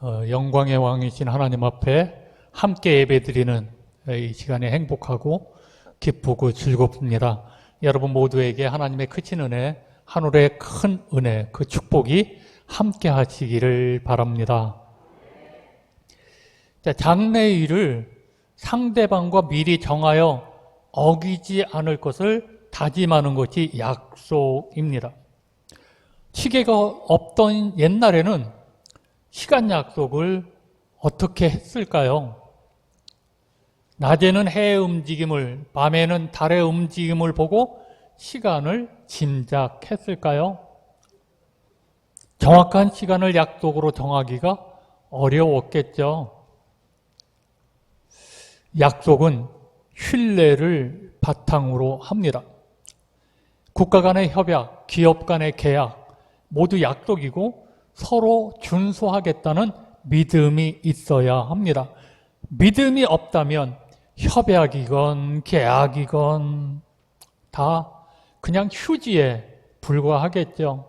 영광의 왕이신 하나님 앞에 함께 예배드리는 이 시간에 행복하고 기쁘고 즐겁습니다. 여러분 모두에게 하나님의 크신 은혜, 하늘의 큰 은혜, 그 축복이 함께 하시기를 바랍니다. 장래일을 상대방과 미리 정하여 어기지 않을 것을 다짐하는 것이 약속입니다. 시계가 없던 옛날에는 시간 약속을 어떻게 했을까요? 낮에는 해의 움직임을, 밤에는 달의 움직임을 보고 시간을 짐작했을까요? 정확한 시간을 약속으로 정하기가 어려웠겠죠. 약속은 신뢰를 바탕으로 합니다. 국가 간의 협약, 기업 간의 계약 모두 약속이고 서로 준수하겠다는 믿음이 있어야 합니다. 믿음이 없다면 협약이건 계약이건 다 그냥 휴지에 불과하겠죠.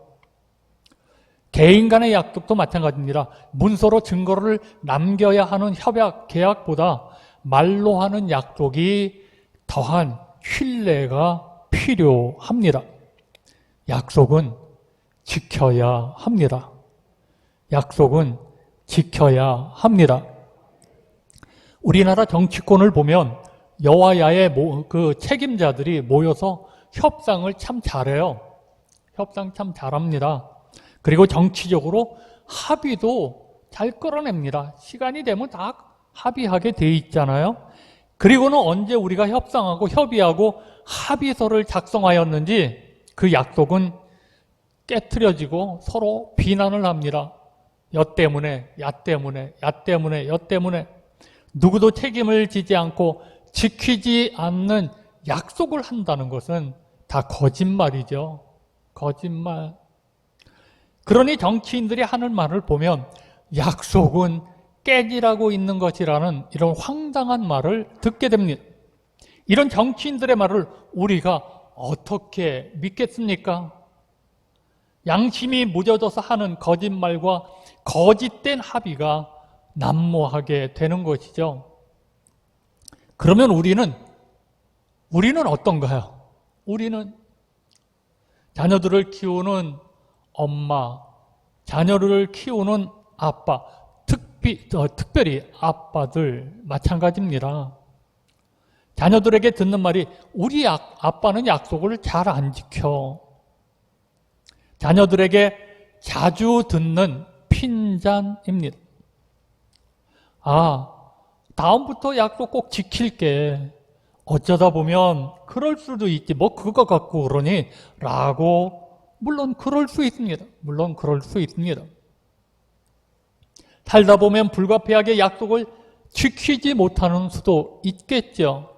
개인 간의 약속도 마찬가지입니다. 문서로 증거를 남겨야 하는 협약, 계약보다 말로 하는 약속이 더한 신뢰가 필요합니다. 약속은 지켜야 합니다. 약속은 지켜야 합니다. 우리나라 정치권을 보면 여와야의 그 책임자들이 모여서 협상을 참 잘해요. 협상 참 잘합니다. 그리고 정치적으로 합의도 잘 끌어냅니다. 시간이 되면 다 합의하게 돼 있잖아요. 그리고는 언제 우리가 협상하고 협의하고 합의서를 작성하였는지 그 약속은 깨트려지고 서로 비난을 합니다. 여 때문에, 야 때문에, 야 때문에, 여 때문에 누구도 책임을 지지 않고 지키지 않는 약속을 한다는 것은 다 거짓말이죠. 거짓말. 그러니 정치인들이 하는 말을 보면 약속은 깨지라고 있는 것이라는 이런 황당한 말을 듣게 됩니다. 이런 정치인들의 말을 우리가 어떻게 믿겠습니까? 양심이 무뎌져서 하는 거짓말과 거짓된 합의가 난무하게 되는 것이죠. 그러면 우리는 어떤가요? 우리는 자녀들을 키우는 엄마, 자녀를 키우는 아빠, 특별히 아빠들 마찬가지입니다. 자녀들에게 듣는 말이 우리 아빠는 약속을 잘 안 지켜. 자녀들에게 자주 듣는 핀잔입니다. 다음부터 약속 꼭 지킬게. 어쩌다 보면 그럴 수도 있지. 뭐 그거 갖고 그러니? 라고 물론 그럴 수 있습니다. 물론 그럴 수 있습니다. 살다 보면 불가피하게 약속을 지키지 못하는 수도 있겠죠.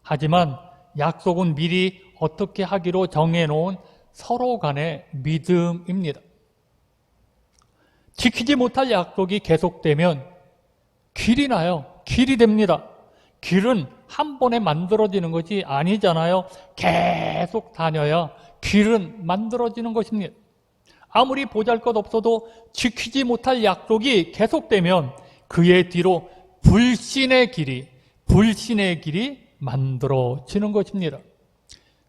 하지만 약속은 미리 어떻게 하기로 정해놓은 서로 간의 믿음입니다. 지키지 못할 약속이 계속되면 길이 나요. 길이 됩니다. 길은 한 번에 만들어지는 것이 아니잖아요. 계속 다녀야 길은 만들어지는 것입니다. 아무리 보잘것없어도 지키지 못할 약속이 계속되면 그의 뒤로 불신의 길이 만들어지는 것입니다.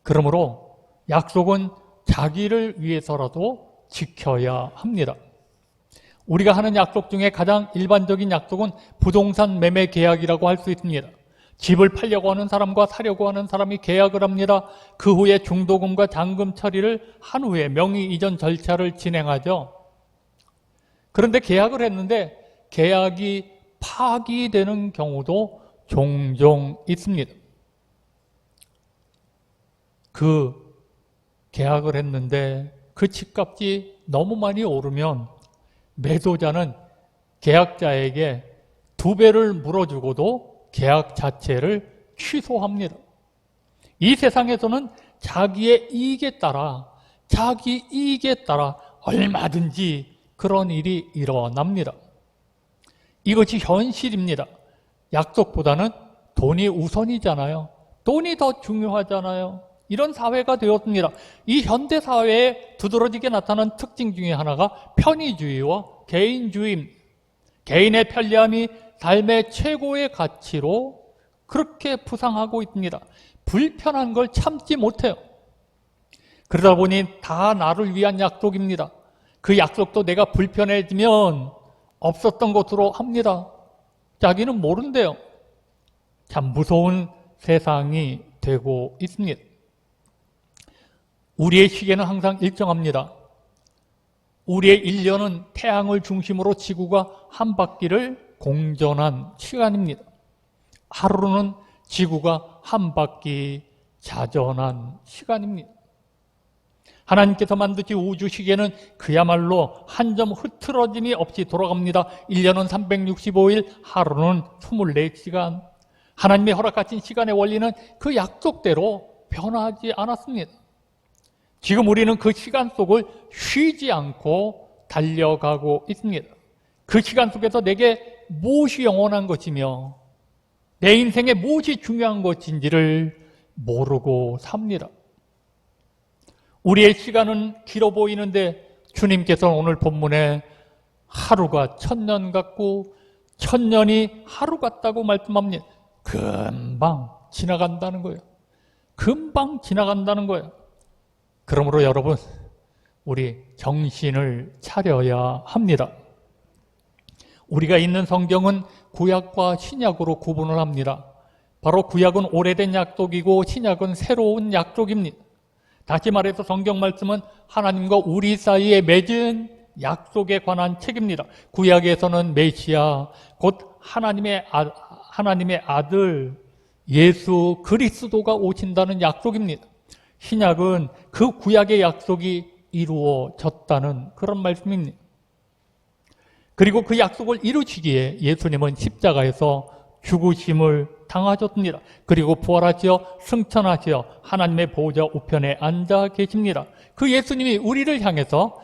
그러므로 약속은 자기를 위해서라도 지켜야 합니다. 우리가 하는 약속 중에 가장 일반적인 약속은 부동산 매매 계약이라고 할 수 있습니다. 집을 팔려고 하는 사람과 사려고 하는 사람이 계약을 합니다. 그 후에 중도금과 잔금 처리를 한 후에 명의 이전 절차를 진행하죠. 그런데 계약을 했는데 계약이 파기되는 경우도 종종 있습니다. 그 계약을 했는데 그 집값이 너무 많이 오르면 매도자는 계약자에게 2배를 물어주고도 계약 자체를 취소합니다. 이 세상에서는 자기 이익에 따라 얼마든지 그런 일이 일어납니다. 이것이 현실입니다. 약속보다는 돈이 우선이잖아요. 돈이 더 중요하잖아요. 이런 사회가 되었습니다. 이 현대사회에 두드러지게 나타난 특징 중에 하나가 편의주의와 개인주의, 개인의 편리함이 삶의 최고의 가치로 그렇게 부상하고 있습니다. 불편한 걸 참지 못해요. 그러다 보니 다 나를 위한 약속입니다. 그 약속도 내가 불편해지면 없었던 것으로 합니다. 자기는 모른대요. 참 무서운 세상이 되고 있습니다. 우리의 시계는 항상 일정합니다. 우리의 1년은 태양을 중심으로 지구가 한 바퀴를 공전한 시간입니다. 하루는 지구가 한 바퀴 자전한 시간입니다. 하나님께서 만드신 우주 시계는 그야말로 한 점 흐트러짐이 없이 돌아갑니다. 1년은 365일, 하루는 24시간. 하나님의 허락하신 시간의 원리는 그 약속대로 변하지 않았습니다. 지금 우리는 그 시간 속을 쉬지 않고 달려가고 있습니다. 그 시간 속에서 내게 무엇이 영원한 것이며 내 인생에 무엇이 중요한 것인지를 모르고 삽니다. 우리의 시간은 길어 보이는데 주님께서는 오늘 본문에 하루가 1000년 같고 1000년이 하루 같다고 말씀합니다. 금방 지나간다는 거예요. 금방 지나간다는 거예요. 그러므로 여러분, 우리 정신을 차려야 합니다. 우리가 읽는 성경은 구약과 신약으로 구분을 합니다. 바로 구약은 오래된 약속이고 신약은 새로운 약속입니다. 다시 말해서 성경 말씀은 하나님과 우리 사이에 맺은 약속에 관한 책입니다. 구약에서는 메시아, 곧 하나님의 아들 예수 그리스도가 오신다는 약속입니다. 신약은 그 구약의 약속이 이루어졌다는 그런 말씀입니다. 그리고 그 약속을 이루시기에 예수님은 십자가에서 죽으심을 당하셨습니다. 그리고 부활하시어 승천하시어 하나님의 보호자 우편에 앉아 계십니다. 그 예수님이 우리를 향해서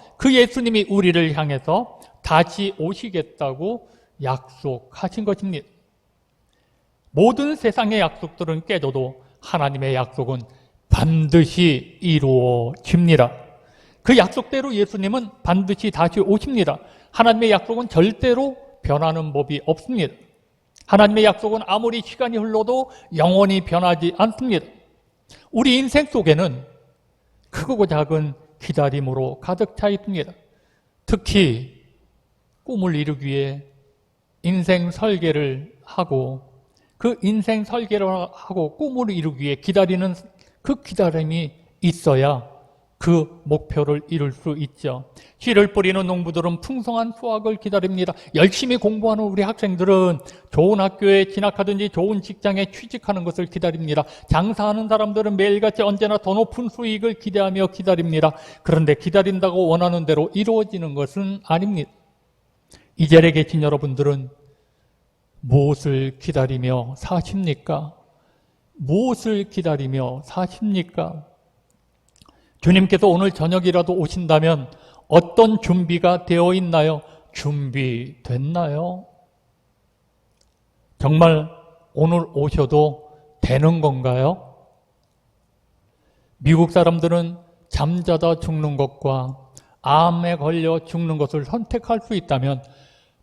다시 오시겠다고 약속하신 것입니다. 모든 세상의 약속들은 깨져도 하나님의 약속은 반드시 이루어집니다. 그 약속대로 예수님은 반드시 다시 오십니다. 하나님의 약속은 절대로 변하는 법이 없습니다. 하나님의 약속은 아무리 시간이 흘러도 영원히 변하지 않습니다. 우리 인생 속에는 크고 작은 기다림으로 가득 차 있습니다. 특히 꿈을 이루기 위해 인생 설계를 하고 그 인생 설계를 하고 꿈을 이루기 위해 기다리는 그 기다림이 있어야 그 목표를 이룰 수 있죠. 씨를 뿌리는 농부들은 풍성한 수확을 기다립니다. 열심히 공부하는 우리 학생들은 좋은 학교에 진학하든지 좋은 직장에 취직하는 것을 기다립니다. 장사하는 사람들은 매일같이 언제나 더 높은 수익을 기대하며 기다립니다. 그런데 기다린다고 원하는 대로 이루어지는 것은 아닙니다. 이 자리에 계신 여러분들은 무엇을 기다리며 사십니까? 무엇을 기다리며 사십니까? 주님께서 오늘 저녁이라도 오신다면 어떤 준비가 되어 있나요? 준비됐나요? 정말 오늘 오셔도 되는 건가요? 미국 사람들은 잠자다 죽는 것과 암에 걸려 죽는 것을 선택할 수 있다면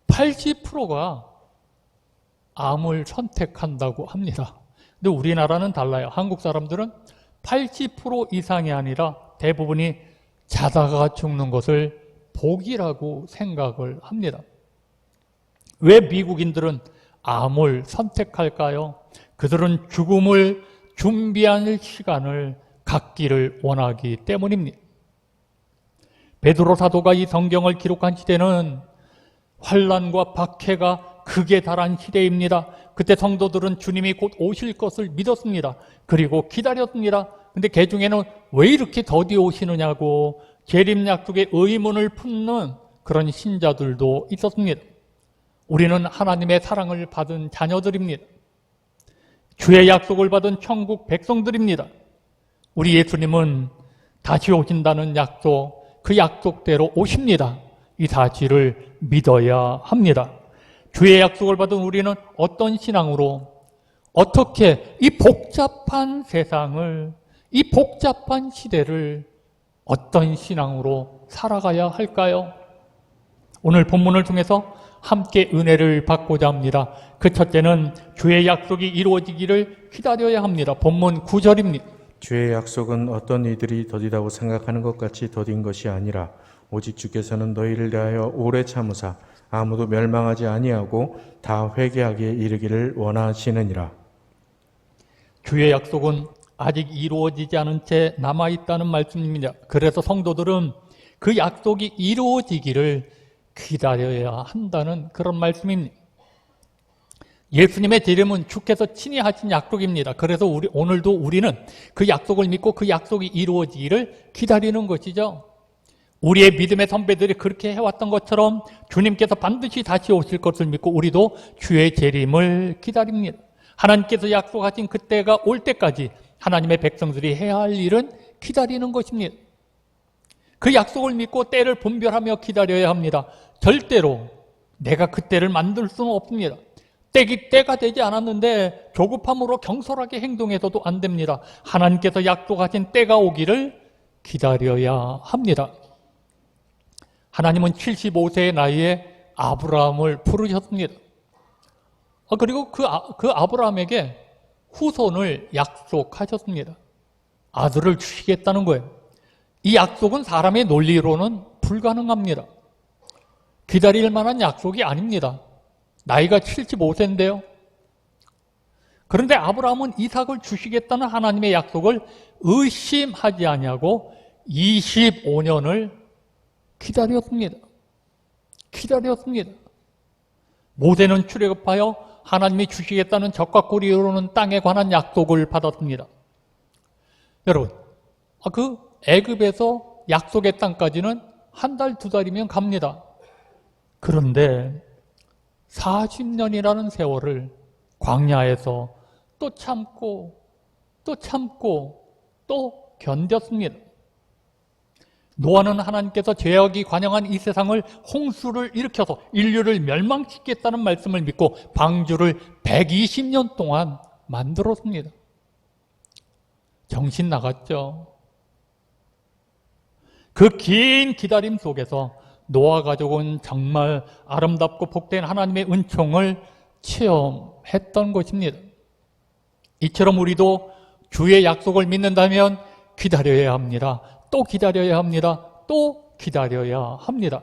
80%가 암을 선택한다고 합니다. 근데 우리나라는 달라요. 한국 사람들은 80% 이상이 아니라 대부분이 자다가 죽는 것을 복이라고 생각을 합니다. 왜 미국인들은 암을 선택할까요? 그들은 죽음을 준비할 시간을 갖기를 원하기 때문입니다. 베드로 사도가 이 성경을 기록한 시대는 환난과 박해가 극에 달한 시대입니다. 그때 성도들은 주님이 곧 오실 것을 믿었습니다. 그리고 기다렸습니다. 근데 그 중에는 왜 이렇게 더디 오시느냐고 재림 약속의 의문을 품는 그런 신자들도 있었습니다. 우리는 하나님의 사랑을 받은 자녀들입니다. 주의 약속을 받은 천국 백성들입니다. 우리 예수님은 다시 오신다는 약속, 그 약속대로 오십니다. 이 사실을 믿어야 합니다. 주의 약속을 받은 우리는 어떤 신앙으로, 어떻게 이 복잡한 세상을, 이 복잡한 시대를 어떤 신앙으로 살아가야 할까요? 오늘 본문을 통해서 함께 은혜를 받고자 합니다. 그 첫째는 주의 약속이 이루어지기를 기다려야 합니다. 본문 9절입니다. 주의 약속은 어떤 이들이 더디다고 생각하는 것 같이 더딘 것이 아니라 오직 주께서는 너희를 대하여 오래 참으사 아무도 멸망하지 아니하고 다 회개하기에 이르기를 원하시느니라. 주의 약속은 아직 이루어지지 않은 채 남아있다는 말씀입니다. 그래서 성도들은 그 약속이 이루어지기를 기다려야 한다는 그런 말씀입니다. 예수님의 재림은 주께서 친히 하신 약속입니다. 그래서 오늘도 우리는 그 약속을 믿고 그 약속이 이루어지기를 기다리는 것이죠. 우리의 믿음의 선배들이 그렇게 해왔던 것처럼 주님께서 반드시 다시 오실 것을 믿고 우리도 주의 재림을 기다립니다. 하나님께서 약속하신 그때가 올 때까지 하나님의 백성들이 해야 할 일은 기다리는 것입니다. 그 약속을 믿고 때를 분별하며 기다려야 합니다. 절대로 내가 그 때를 만들 수는 없습니다. 때가 되지 않았는데 조급함으로 경솔하게 행동해서도 안 됩니다. 하나님께서 약속하신 때가 오기를 기다려야 합니다. 하나님은 75세의 나이에 아브라함을 부르셨습니다. 그리고 그 아브라함에게 후손을 약속하셨습니다. 아들을 주시겠다는 거예요. 이 약속은 사람의 논리로는 불가능합니다. 기다릴 만한 약속이 아닙니다. 나이가 75세인데요. 그런데 아브라함은 이삭을 주시겠다는 하나님의 약속을 의심하지 아니하고 25년을 기다렸습니다. 모세는 출애굽하여 하나님이 주시겠다는 적과 꿀이 이루는 땅에 관한 약속을 받았습니다. 여러분, 그 애굽에서 약속의 땅까지는 한 달, 두 달이면 갑니다. 그런데 40년이라는 세월을 광야에서 또 참고 또 견뎠습니다. 노아는 하나님께서 죄악이 관영한 이 세상을 홍수를 일으켜서 인류를 멸망시키겠다는 말씀을 믿고 방주를 120년 동안 만들었습니다. 정신 나갔죠. 그 긴 기다림 속에서 노아 가족은 정말 아름답고 복된 하나님의 은총을 체험했던 것입니다. 이처럼 우리도 주의 약속을 믿는다면 기다려야 합니다. 또 기다려야 합니다. 또 기다려야 합니다.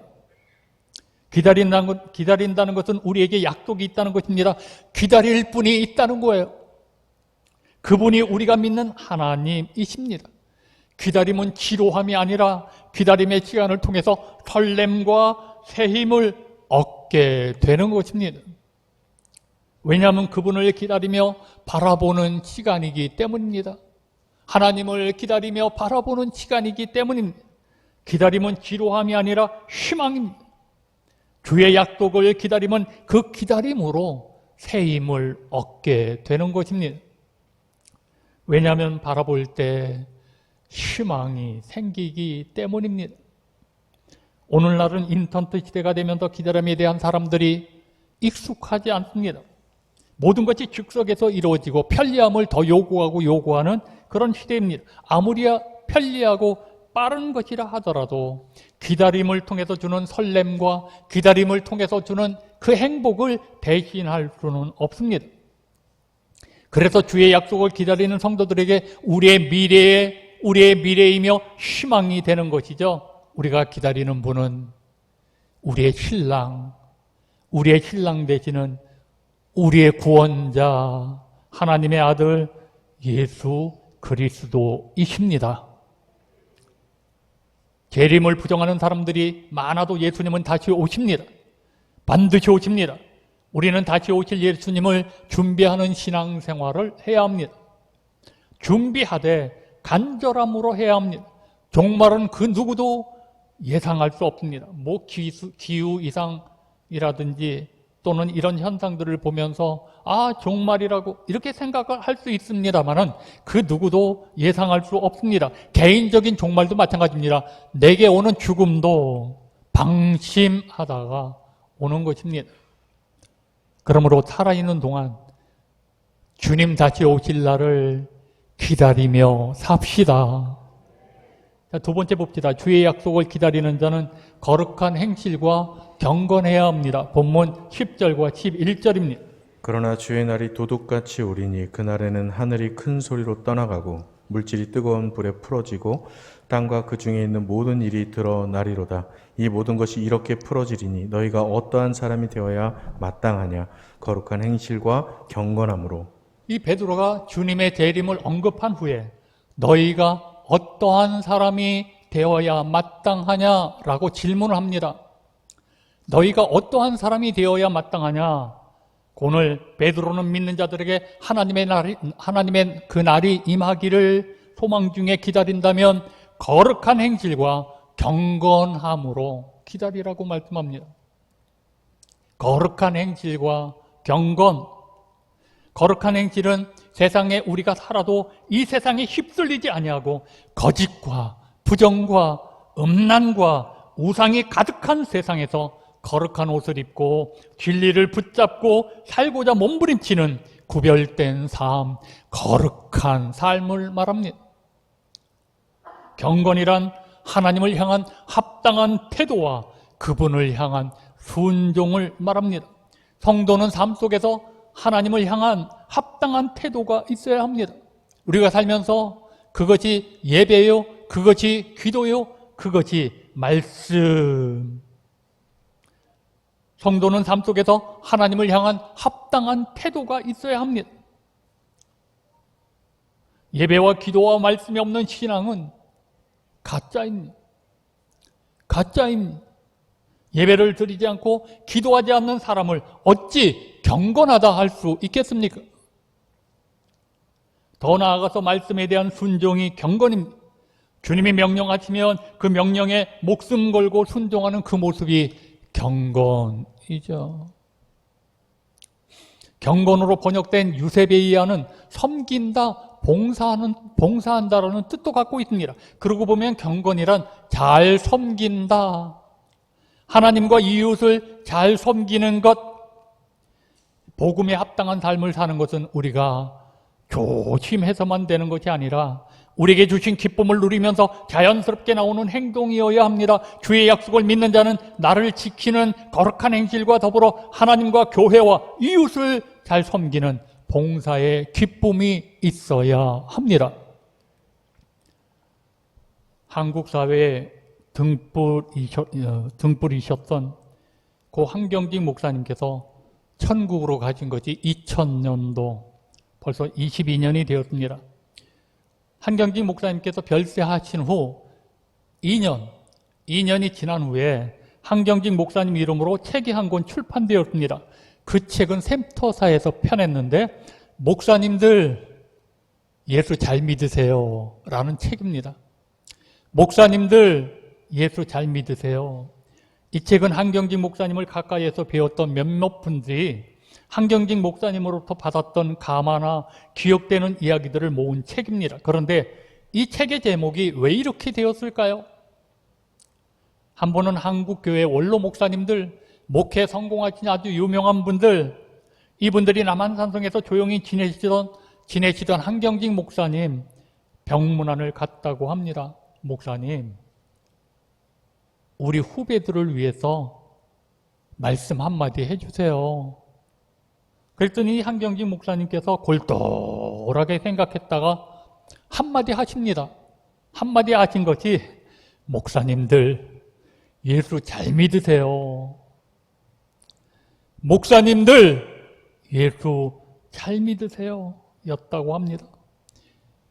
기다린다는 것은 우리에게 약속이 있다는 것입니다. 기다릴 분이 있다는 거예요. 그분이 우리가 믿는 하나님이십니다. 기다림은 지루함이 아니라 기다림의 시간을 통해서 설렘과 새 힘을 얻게 되는 것입니다. 왜냐하면 그분을 기다리며 바라보는 시간이기 때문입니다. 하나님을 기다리며 바라보는 시간이기 때문입니다. 기다림은 지루함이 아니라 희망입니다. 주의 약속을 기다리면 그 기다림으로 새 힘을 얻게 되는 것입니다. 왜냐하면 바라볼 때 희망이 생기기 때문입니다. 오늘날은 인터넷 시대가 되면서 기다림에 대한 사람들이 익숙하지 않습니다. 모든 것이 즉석에서 이루어지고 편리함을 더 요구하는 그런 시대입니다. 아무리 편리하고 빠른 것이라 하더라도 기다림을 통해서 주는 설렘과 기다림을 통해서 주는 그 행복을 대신할 수는 없습니다. 그래서 주의 약속을 기다리는 성도들에게 우리의 미래이며 희망이 되는 것이죠. 우리가 기다리는 분은 우리의 신랑 되시는 우리의 구원자 하나님의 아들 예수 그리스도이십니다. 재림을 부정하는 사람들이 많아도 예수님은 다시 오십니다. 반드시 오십니다. 우리는 다시 오실 예수님을 준비하는 신앙생활을 해야 합니다. 준비하되 간절함으로 해야 합니다. 종말은 그 누구도 예상할 수 없습니다. 기후 이상이라든지 또는 이런 현상들을 보면서 종말이라고 이렇게 생각을 할 수 있습니다만은 그 누구도 예상할 수 없습니다. 개인적인 종말도 마찬가지입니다. 내게 오는 죽음도 방심하다가 오는 것입니다. 그러므로 살아있는 동안 주님 다시 오실 날을 기다리며 삽시다. 자, 두 번째 봅시다. 주의 약속을 기다리는 자는 거룩한 행실과 경건해야 합니다. 본문 10절과 11절입니다. 그러나 주의 날이 도둑같이 오리니 그날에는 하늘이 큰 소리로 떠나가고 물질이 뜨거운 불에 풀어지고 땅과 그 중에 있는 모든 일이 드러나리로다. 이 모든 것이 이렇게 풀어지리니 너희가 어떠한 사람이 되어야 마땅하냐? 거룩한 행실과 경건함으로. 이 베드로가 주님의 재림을 언급한 후에 너희가 어떠한 사람이 되어야 마땅하냐라고 질문을 합니다. 너희가 어떠한 사람이 되어야 마땅하냐? 오늘 베드로는 믿는 자들에게 하나님의 그 날이 임하기를 소망 중에 기다린다면 거룩한 행실과 경건함으로 기다리라고 말씀합니다. 거룩한 행실과 경건. 거룩한 행실은 세상에 우리가 살아도 이 세상에 휩쓸리지 아니하고 거짓과 부정과 음란과 우상이 가득한 세상에서 거룩한 옷을 입고 진리를 붙잡고 살고자 몸부림치는 구별된 삶, 거룩한 삶을 말합니다. 경건이란 하나님을 향한 합당한 태도와 그분을 향한 순종을 말합니다. 성도는 삶 속에서 하나님을 향한 합당한 태도가 있어야 합니다. 우리가 살면서 그것이 예배요, 그것이 기도요, 그것이 말씀. 성도는 삶 속에서 하나님을 향한 합당한 태도가 있어야 합니다. 예배와 기도와 말씀이 없는 신앙은 가짜입니다. 가짜입니다. 예배를 드리지 않고 기도하지 않는 사람을 어찌 경건하다 할 수 있겠습니까? 더 나아가서 말씀에 대한 순종이 경건입니다. 주님이 명령하시면 그 명령에 목숨 걸고 순종하는 그 모습이 경건이죠. 경건으로 번역된 유세베이아는 섬긴다, 봉사한다라는 뜻도 갖고 있습니다. 그러고 보면 경건이란 잘 섬긴다. 하나님과 이웃을 잘 섬기는 것, 복음에 합당한 삶을 사는 것은 우리가 조심해서만 되는 것이 아니라 우리에게 주신 기쁨을 누리면서 자연스럽게 나오는 행동이어야 합니다. 주의 약속을 믿는 자는 나를 지키는 거룩한 행실과 더불어 하나님과 교회와 이웃을 잘 섬기는 봉사의 기쁨이 있어야 합니다. 한국 사회에 등불이셨던 고 한경직 목사님께서 천국으로 가신 것이 2000년도, 벌써 22년이 되었습니다. 한경직 목사님께서 별세하신 후 2년이 지난 후에 한경직 목사님 이름으로 책이 한 권 출판되었습니다. 그 책은 샘터사에서 펴냈는데 목사님들 예수 잘 믿으세요 라는 책입니다. 목사님들 예수 잘 믿으세요. 이 책은 한경직 목사님을 가까이에서 배웠던 몇몇 분들이 한경직 목사님으로부터 받았던 감화나 기억되는 이야기들을 모은 책입니다. 그런데 이 책의 제목이 왜 이렇게 되었을까요? 한 번은 한국교회 원로 목사님들, 목회 성공하신 아주 유명한 분들, 이분들이 남한산성에서 조용히 지내시던 한경직 목사님 병문안을 갔다고 합니다. 목사님, 우리 후배들을 위해서 말씀 한마디 해주세요. 그랬더니 한경직 목사님께서 골똘하게 생각했다가 한마디 하십니다. 한마디 하신 것이 목사님들 예수 잘 믿으세요. 목사님들 예수 잘 믿으세요 였다고 합니다.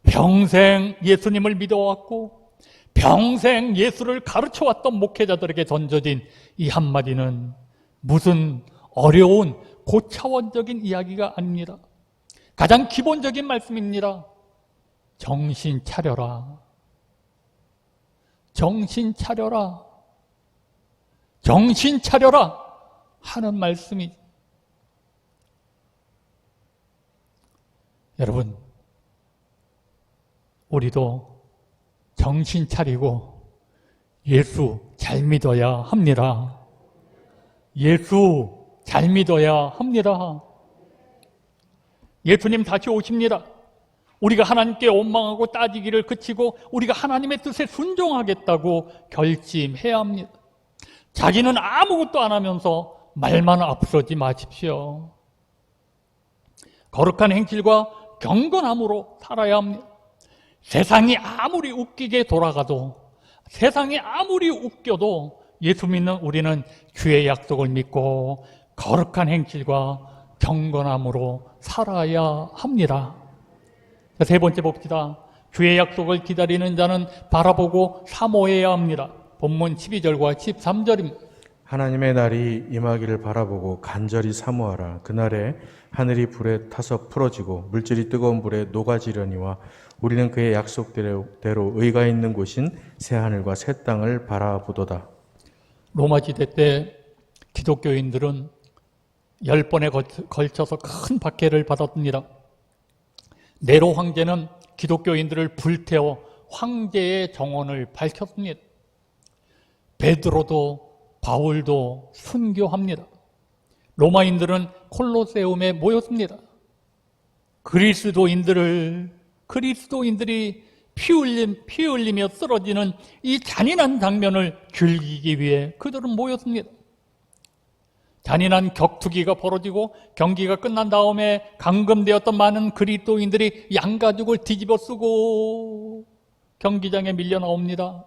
평생 예수님을 믿어왔고 평생 예수를 가르쳐왔던 목회자들에게 던져진 이 한마디는 무슨 어려운 고차원적인 이야기가 아닙니다. 가장 기본적인 말씀입니다. 정신 차려라. 정신 차려라. 정신 차려라 하는 말씀이. 여러분, 우리도 정신 차리고 예수 잘 믿어야 합니다. 예수 잘 믿어야 합니다. 예수님 다시 오십니다. 우리가 하나님께 원망하고 따지기를 그치고 우리가 하나님의 뜻에 순종하겠다고 결심해야 합니다. 자기는 아무것도 안 하면서 말만 앞서지 마십시오. 거룩한 행실과 경건함으로 살아야 합니다. 세상이 아무리 웃기게 돌아가도, 세상이 아무리 웃겨도 예수 믿는 우리는 주의 약속을 믿고 거룩한 행실과 경건함으로 살아야 합니다. 세 번째 봅시다. 주의 약속을 기다리는 자는 바라보고 사모해야 합니다. 본문 12절과 13절입니다. 하나님의 날이 임하기를 바라보고 간절히 사모하라. 그날에 하늘이 불에 타서 풀어지고 물질이 뜨거운 불에 녹아지려니와 우리는 그의 약속대로 의가 있는 곳인 새하늘과 새 땅을 바라보도다. 로마 시대 때 기독교인들은 10번에 걸쳐서 큰 박해를 받았습니다. 네로 황제는 기독교인들을 불태워 황제의 정원을 밝혔습니다. 베드로도 바울도 순교합니다. 로마인들은 콜로세움에 모였습니다. 그리스도인들이 피 흘리며 쓰러지는 이 잔인한 장면을 즐기기 위해 그들은 모였습니다. 잔인한 격투기가 벌어지고 경기가 끝난 다음에 감금되었던 많은 그리스도인들이 양가죽을 뒤집어 쓰고 경기장에 밀려 나옵니다.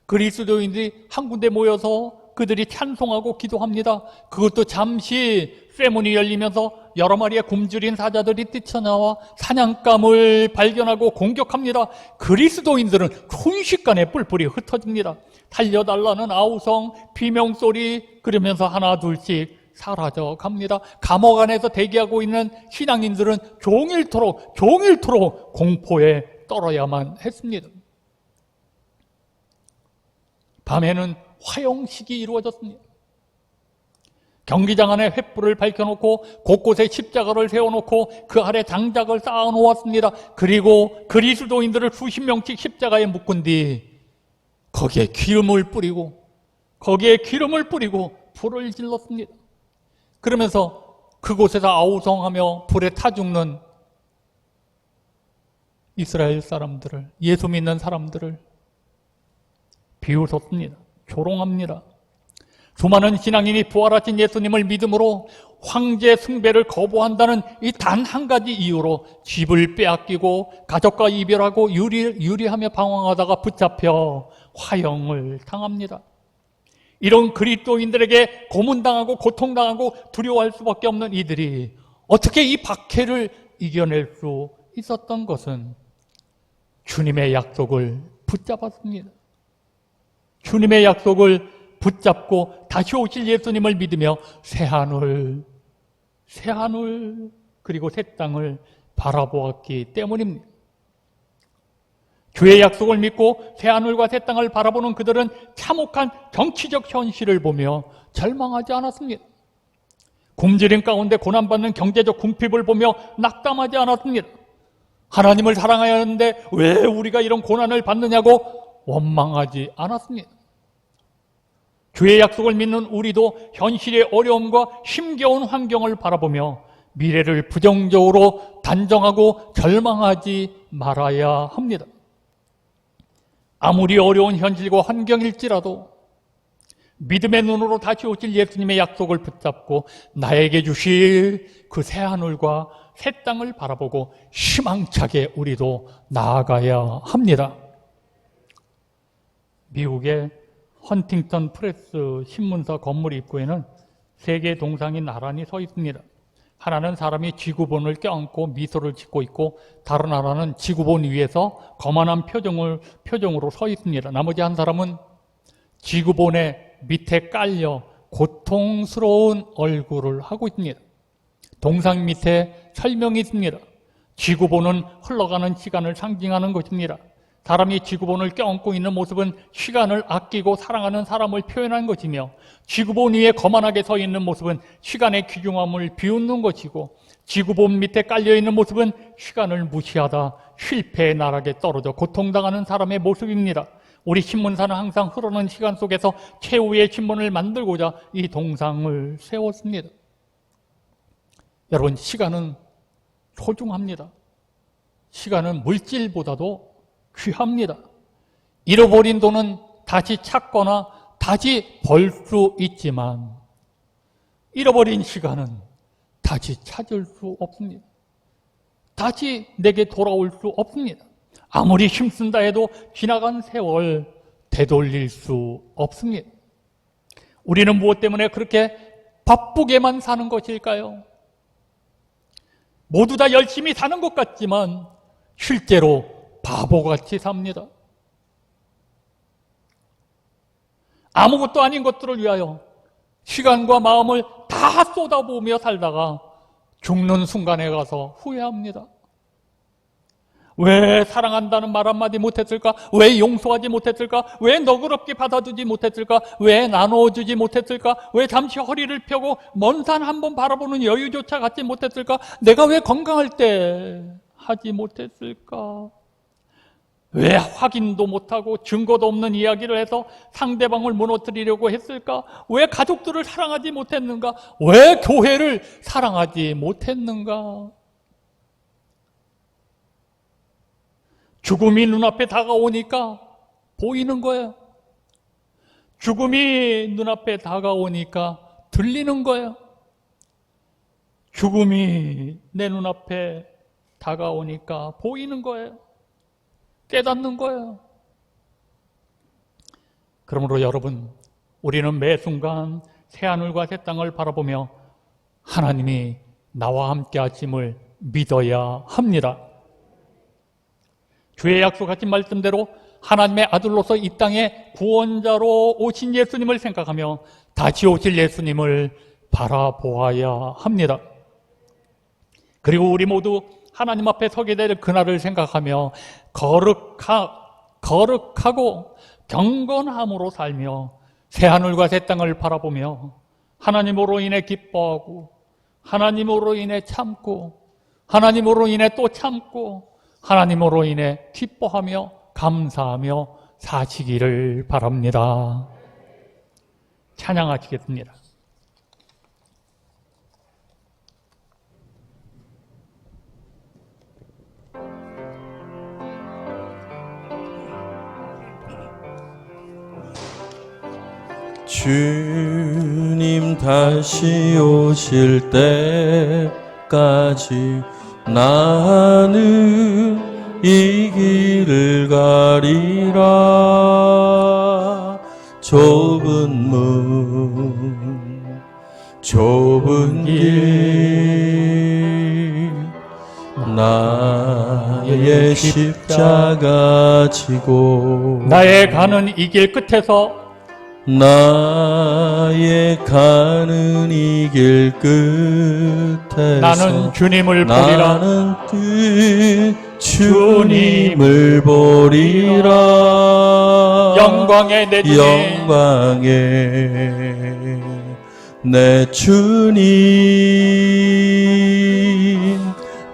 그리스도인들이 한 군데 모여서 그들이 찬송하고 기도합니다. 그것도 잠시 쇠문이 열리면서 여러 마리의 굶주린 사자들이 뛰쳐나와 사냥감을 발견하고 공격합니다. 그리스도인들은 순식간에 뿔뿔이 흩어집니다. 살려달라는 아우성, 비명소리, 그러면서 하나 둘씩 사라져갑니다. 감옥 안에서 대기하고 있는 신앙인들은 종일토록 공포에 떨어야만 했습니다. 밤에는 화형식이 이루어졌습니다. 경기장 안에 횃불을 밝혀놓고 곳곳에 십자가를 세워놓고 그 아래 장작을 쌓아놓았습니다. 그리고 그리스도인들을 수십 명씩 십자가에 묶은 뒤 거기에 기름을 뿌리고 불을 질렀습니다. 그러면서 그곳에서 아우성하며 불에 타 죽는 이스라엘 사람들을, 예수 믿는 사람들을 비웃었습니다. 조롱합니다. 수많은 신앙인이 부활하신 예수님을 믿음으로 황제 숭배를 거부한다는 이 단 한 가지 이유로 집을 빼앗기고 가족과 이별하고 유리하며 방황하다가 붙잡혀 화형을 당합니다. 이런 그리스도인들에게 고문당하고 고통당하고 두려워할 수밖에 없는 이들이 어떻게 이 박해를 이겨낼 수 있었던 것은 주님의 약속을 붙잡았습니다. 주님의 약속을 붙잡고 다시 오실 예수님을 믿으며 새하늘 그리고 새 땅을 바라보았기 때문입니다. 주의 약속을 믿고 새하늘과 새 땅을 바라보는 그들은 참혹한 정치적 현실을 보며 절망하지 않았습니다. 굶주림 가운데 고난받는 경제적 궁핍을 보며 낙담하지 않았습니다. 하나님을 사랑해야 하는데 왜 우리가 이런 고난을 받느냐고 원망하지 않았습니다. 주의 약속을 믿는 우리도 현실의 어려움과 힘겨운 환경을 바라보며 미래를 부정적으로 단정하고 절망하지 말아야 합니다. 아무리 어려운 현실과 환경일지라도 믿음의 눈으로 다시 오실 예수님의 약속을 붙잡고 나에게 주실 그 새하늘과 새 땅을 바라보고 희망차게 우리도 나아가야 합니다. 미국의 헌팅턴 프레스 신문사 건물 입구에는 세 개의 동상이 나란히 서 있습니다. 하나는 사람이 지구본을 껴안고 미소를 짓고 있고 다른 하나는 지구본 위에서 거만한 표정으로 서 있습니다. 나머지 한 사람은 지구본의 밑에 깔려 고통스러운 얼굴을 하고 있습니다. 동상 밑에 설명이 있습니다. 지구본은 흘러가는 시간을 상징하는 것입니다. 사람이 지구본을 껴안고 있는 모습은 시간을 아끼고 사랑하는 사람을 표현한 것이며 지구본 위에 거만하게 서 있는 모습은 시간의 귀중함을 비웃는 것이고 지구본 밑에 깔려있는 모습은 시간을 무시하다 실패의 나락에 떨어져 고통당하는 사람의 모습입니다. 우리 신문사는 항상 흐르는 시간 속에서 최후의 신문을 만들고자 이 동상을 세웠습니다. 여러분, 시간은 소중합니다. 시간은 물질보다도 귀합니다. 잃어버린 돈은 다시 찾거나 다시 벌 수 있지만 잃어버린 시간은 다시 찾을 수 없습니다. 다시 내게 돌아올 수 없습니다. 아무리 힘쓴다 해도 지나간 세월 되돌릴 수 없습니다. 우리는 무엇 때문에 그렇게 바쁘게만 사는 것일까요? 모두 다 열심히 사는 것 같지만 실제로 바보같이 삽니다. 아무것도 아닌 것들을 위하여 시간과 마음을 다 쏟아부으며 살다가 죽는 순간에 가서 후회합니다. 왜 사랑한다는 말 한마디 못했을까? 왜 용서하지 못했을까? 왜 너그럽게 받아주지 못했을까? 왜 나눠주지 못했을까? 왜 잠시 허리를 펴고 먼 산 한번 바라보는 여유조차 갖지 못했을까? 내가 왜 건강할 때 하지 못했을까? 왜 확인도 못하고 증거도 없는 이야기를 해서 상대방을 무너뜨리려고 했을까? 왜 가족들을 사랑하지 못했는가? 왜 교회를 사랑하지 못했는가? 죽음이 눈앞에 다가오니까 보이는 거예요. 죽음이 눈앞에 다가오니까 들리는 거예요. 죽음이 내 눈앞에 다가오니까 보이는 거예요. 깨닫는 거예요. 그러므로 여러분, 우리는 매 순간 새하늘과 새 땅을 바라보며 하나님이 나와 함께 하심을 믿어야 합니다. 주의 약속하신 말씀대로 하나님의 아들로서 이 땅에 구원자로 오신 예수님을 생각하며 다시 오실 예수님을 바라보아야 합니다. 그리고 우리 모두 하나님 앞에 서게 될 그날을 생각하며 거룩하고 경건함으로 살며 새하늘과 새 땅을 바라보며 하나님으로 인해 기뻐하고 하나님으로 인해 참고 하나님으로 인해 또 참고 하나님으로 인해 기뻐하며 감사하며 사시기를 바랍니다. 찬양하시겠습니다. 주님 다시 오실 때까지 나는 이 길을 가리라. 좁은 문 좁은 길 나의 십자가 지고 나의 가는 이 길 끝에서 나의 가는 이 길 끝에서 나는 주님을 보리라. 나는 주님을 보리라. 영광의 내 주님, 영광의 내 주님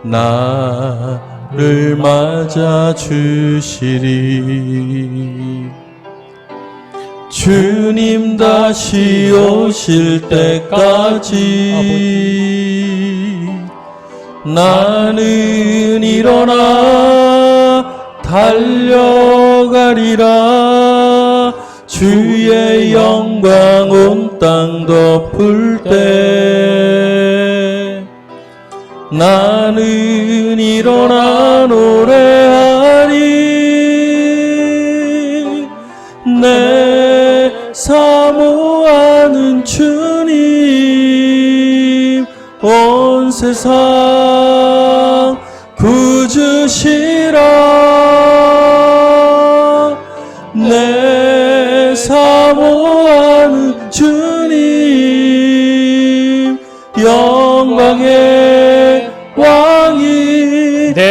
나를 맞아 주시리. 주님 다시 오실 때까지 나는 일어나 달려가리라. 주의 영광 온 땅 덮을 때 나는 일어나 노래하리. 내 사모하는 주님 온 세상 구주시라. 내 사모하는 주님 영광의 왕이시라.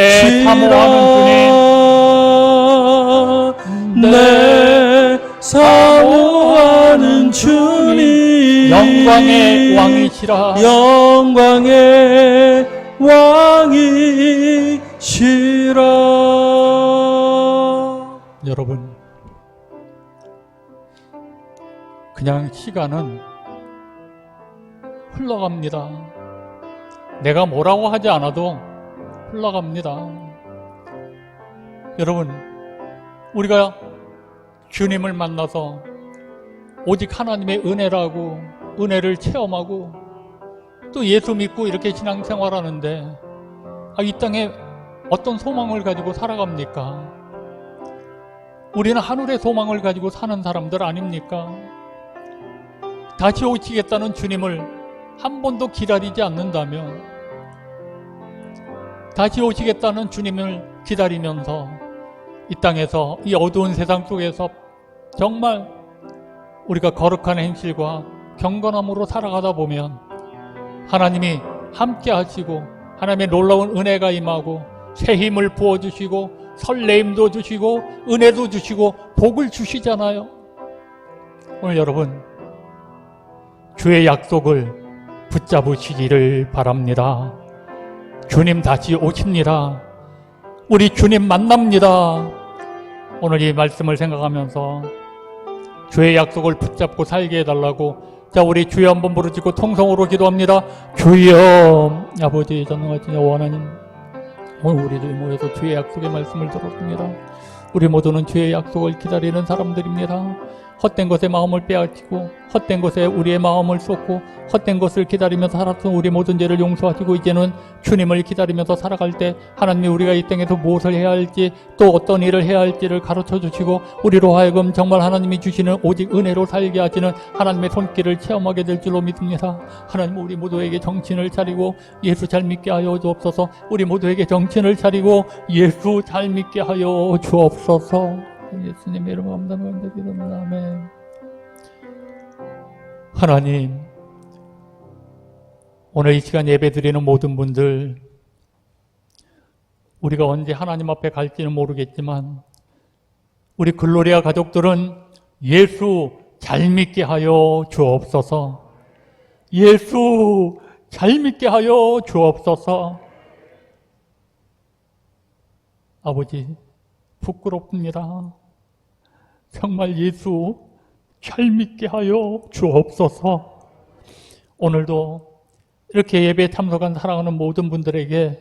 내 사모하는 주님 영광의 왕이시라. 영광의 왕이시라. 여러분, 그냥 시간은 흘러갑니다. 내가 뭐라고 하지 않아도 흘러갑니다. 여러분, 우리가 주님을 만나서 오직 하나님의 은혜라고 은혜를 체험하고 또 예수 믿고 이렇게 신앙생활하는데 이 땅에 어떤 소망을 가지고 살아갑니까? 우리는 하늘의 소망을 가지고 사는 사람들 아닙니까? 다시 오시겠다는 주님을 한 번도 기다리지 않는다면, 다시 오시겠다는 주님을 기다리면서 이 땅에서 이 어두운 세상 속에서 정말 우리가 거룩한 행실과 경건함으로 살아가다 보면 하나님이 함께 하시고 하나님의 놀라운 은혜가 임하고 새 힘을 부어주시고 설레임도 주시고 은혜도 주시고 복을 주시잖아요. 오늘 여러분, 주의 약속을 붙잡으시기를 바랍니다. 주님 다시 오십니다. 우리 주님 만납니다. 오늘 이 말씀을 생각하면서 주의 약속을 붙잡고 살게 해달라고, 자, 우리 주여 한번 부르짖고 통성으로 기도합니다. 주여, 아버지 전능하신 여호와 하나님, 오늘 우리들이 모여서 주의 약속의 말씀을 들었습니다. 우리 모두는 주의 약속을 기다리는 사람들입니다. 헛된 것에 마음을 빼앗기고 헛된 것에 우리의 마음을 쏟고 헛된 것을 기다리면서 살았던 우리 모든 죄를 용서하시고 이제는 주님을 기다리면서 살아갈 때 하나님이 우리가 이 땅에서 무엇을 해야 할지 또 어떤 일을 해야 할지를 가르쳐 주시고 우리로 하여금 정말 하나님이 주시는 오직 은혜로 살게 하시는 하나님의 손길을 체험하게 될 줄로 믿습니다. 하나님, 우리 모두에게 정신을 차리고 예수 잘 믿게 하여 주옵소서. 우리 모두에게 정신을 차리고 예수 잘 믿게 하여 주옵소서. 예수님의 이름으로 감사합니다. 기도합니다. 아멘. 하나님, 오늘 이 시간 예배드리는 모든 분들, 우리가 언제 하나님 앞에 갈지는 모르겠지만 우리 글로리아 가족들은 예수 잘 믿게 하여 주옵소서. 예수 잘 믿게 하여 주옵소서. 아버지, 부끄럽습니다. 정말 예수 잘 믿게 하여 주옵소서. 오늘도 이렇게 예배에 참석한 사랑하는 모든 분들에게,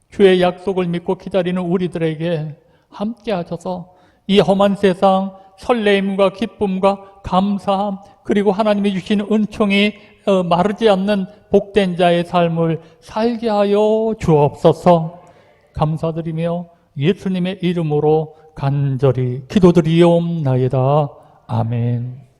주의 약속을 믿고 기다리는 우리들에게 함께 하셔서 이 험한 세상 설레임과 기쁨과 감사함, 그리고 하나님이 주신 은총이 마르지 않는 복된 자의 삶을 살게 하여 주옵소서. 감사드리며 예수님의 이름으로 간절히 기도드리옵나이다. 아멘.